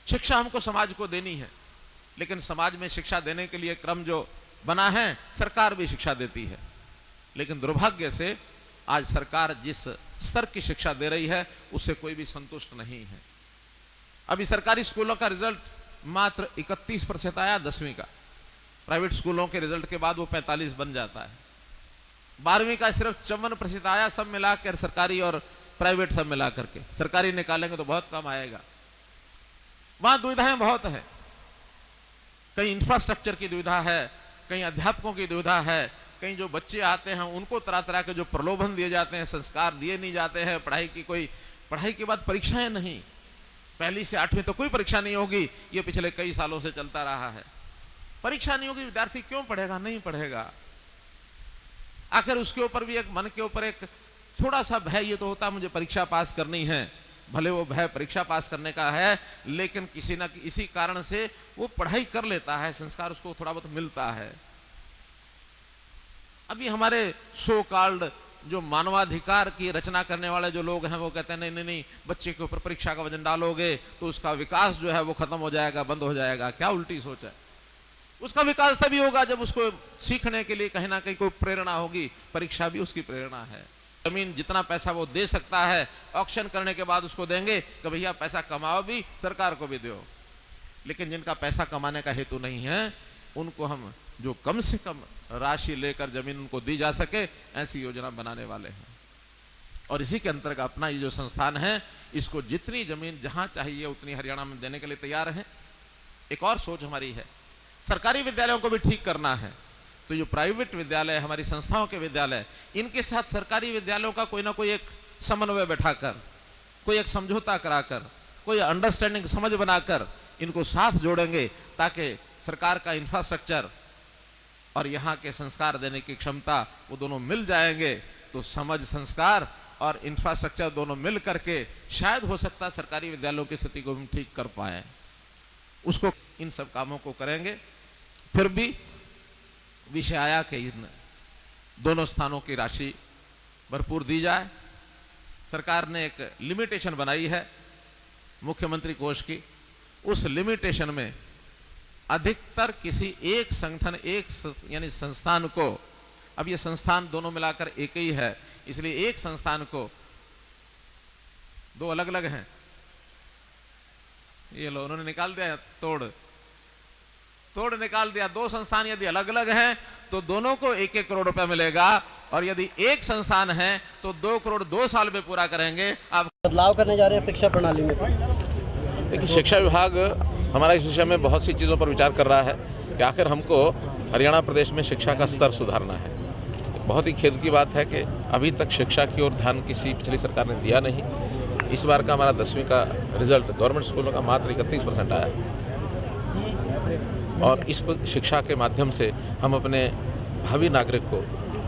शिक्षा हमको समाज को देनी है, लेकिन समाज में शिक्षा देने के लिए क्रम जो बना है, सरकार भी शिक्षा देती है, लेकिन दुर्भाग्य से आज सरकार जिस स्तर की शिक्षा दे रही है उससे कोई भी संतुष्ट नहीं है। अभी सरकारी स्कूलों का रिजल्ट मात्र 31% आया 10वीं का, प्राइवेट स्कूलों के रिजल्ट के बाद वो 45 बन जाता है। 12वीं का सिर्फ 54% आया, सब मिलाकर सरकारी और प्राइवेट सब मिला करके। सरकारी निकालेंगे तो बहुत कम आएगा। वहां दुविधाएं बहुत है, कहीं इंफ्रास्ट्रक्चर की दुविधा है, कहीं अध्यापकों की दुविधा है, कहीं जो बच्चे आते हैं उनको तरह तरह के जो प्रलोभन दिए जाते हैं, संस्कार दिए नहीं जाते हैं, पढ़ाई के बाद परीक्षाएं नहीं, 1ली से 8वीं तो कोई परीक्षा नहीं होगी, ये पिछले कई सालों से चलता रहा है। परीक्षा नहीं होगी, विद्यार्थी क्यों पढ़ेगा? नहीं पढ़ेगा। आखिर उसके ऊपर भी एक मन के ऊपर एक थोड़ा सा भय ये तो होता, मुझे परीक्षा पास करनी है, भले वो भय परीक्षा पास करने का है, लेकिन किसी न किसी कारण से वो पढ़ाई कर लेता है, संस्कार उसको थोड़ा बहुत मिलता है। अभी हमारे सो कॉल्ड जो मानवाधिकार की रचना करने वाले जो लोग हैं वो कहते हैं नहीं नहीं, बच्चे के ऊपर परीक्षा का वजन डालोगे तो उसका विकास जो है वो खत्म हो जाएगा, बंद हो जाएगा। क्या उल्टी सोच है? उसका विकास तभी होगा जब उसको सीखने के लिए कहीं ना कहीं कोई प्रेरणा होगी। परीक्षा भी उसकी प्रेरणा है। जमीन जितना पैसा वो दे सकता है, ऑक्शन करने के बाद उसको देंगे कि भैया पैसा कमाओ भी, सरकार को भी दो। लेकिन जिनका पैसा कमाने का हेतु नहीं है, उनको हम जो कम से कम राशि लेकर जमीन उनको दी जा सके, ऐसी योजना बनाने वाले हैं। और इसी के अंतर्गत अपना ये जो संस्थान है, इसको जितनी जमीन जहां चाहिए उतनी हरियाणा में देने के लिए तैयार है। एक और सोच हमारी है, सरकारी विद्यालयों को भी ठीक करना है, तो जो प्राइवेट विद्यालय, हमारी संस्थाओं के विद्यालय, इनके साथ सरकारी विद्यालयों का कोई ना कोई एक समन्वय बैठाकर, कोई एक समझौता कराकर, कोई अंडरस्टैंडिंग समझ बनाकर इनको साथ जोड़ेंगे, ताकि सरकार का इंफ्रास्ट्रक्चर और यहाँ के संस्कार देने की क्षमता वो दोनों मिल जाएंगे, तो समझ, संस्कार और इंफ्रास्ट्रक्चर दोनों मिल करके शायद हो सकता है सरकारी विद्यालयों की स्थिति को हम ठीक कर पाए। उसको इन सब कामों को करेंगे। फिर भी विषय आया कि इन दोनों स्थानों की राशि भरपूर दी जाए। सरकार ने एक लिमिटेशन बनाई है मुख्यमंत्री कोष की, उस लिमिटेशन में अधिकतर किसी एक संगठन, एक यानी संस्थान को, अब ये संस्थान दोनों मिलाकर एक ही है, इसलिए एक संस्थान को, दो अलग अलग हैं, ये लो उन्होंने निकाल दिया, तोड़ निकाल दिया। दो संस्थान यदि अलग अलग हैं तो दोनों को 1-1 करोड़ रुपया मिलेगा, और यदि एक संस्थान है तो 2 करोड़ 2 साल में पूरा करेंगे। आप बदलाव करने जा रहे हैं शिक्षा प्रणाली में। देखिए, शिक्षा विभाग हमारा इस विषय में बहुत सी चीज़ों पर विचार कर रहा है कि आखिर हमको हरियाणा प्रदेश में शिक्षा का स्तर सुधारना है। बहुत ही खेद की बात है कि अभी तक शिक्षा की ओर ध्यान किसी पिछली सरकार ने दिया नहीं। इस बार का हमारा 10वीं का रिजल्ट गवर्नमेंट स्कूलों का मात्र 31% आया, और इस शिक्षा के माध्यम से हम अपने भावी नागरिक को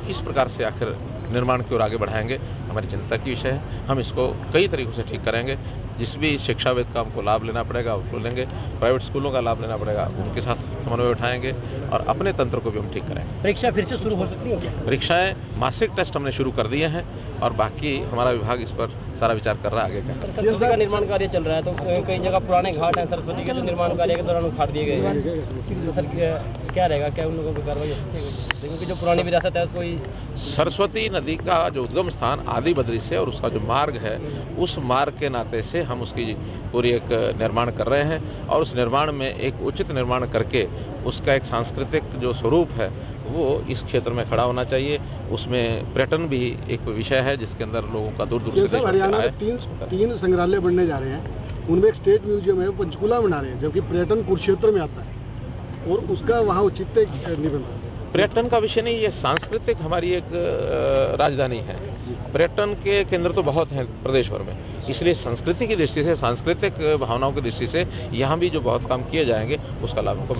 किस प्रकार से आखिर निर्माण की ओर आगे बढ़ाएंगे, हमारी चिंता की विषय है। हम इसको कई तरीकों से ठीक करेंगे। जिस भी शिक्षाविद का हमको लाभ लेना पड़ेगा उसको लेंगे, प्राइवेट स्कूलों का लाभ लेना पड़ेगा उनके साथ समन्वय उठाएंगे, और अपने तंत्र को भी हम ठीक करेंगे। परीक्षा फिर से शुरू हो सकती है? परीक्षाएं, मासिक टेस्ट हमने शुरू कर दिए हैं, और बाकी हमारा विभाग इस पर सारा विचार कर रहा है आगे क्या। सरस्वती का निर्माण कार्य चल रहा है, तो कई जगह पुराने घाट हैं सरस्वती के, जो निर्माण कार्य के दौरान उखाड़ दिए गए हैं, तो सर क्या रहेगा, क्या उन लोगों पर कार्रवाई हो सकती है? क्योंकि जो पुरानी विरासत है उसको, सरस्वती नदी का जो उद्गम स्थान आदि बद्री से, और उसका जो मार्ग है, उस मार्ग के नाते से हम उसकी पूरी एक निर्माण कर रहे हैं, और उस निर्माण में एक उचित निर्माण करके उसका एक सांस्कृतिक जो स्वरूप है वो इस क्षेत्र में खड़ा होना चाहिए। उसमें पर्यटन भी एक विषय है जिसके अंदर लोगों का दूर दूर से हरियाणा में तीन संग्रहालय बनने जा रहे हैं, उनमें एक स्टेट म्यूजियम है, वो पंचकूला बना रहे हैं, जबकि पर्यटन कुरुक्षेत्र में आता है, और उसका वहाँ औचित्य निबंध। पर्यटन का विषय नहीं, ये सांस्कृतिक हमारी एक राजधानी है। पर्यटन के केंद्र तो बहुत हैं प्रदेश भर में, इसलिए संस्कृति की दृष्टि से, सांस्कृतिक भावनाओं की दृष्टि से यहाँ भी जो बहुत काम किए जाएंगे उसका लाभ हमको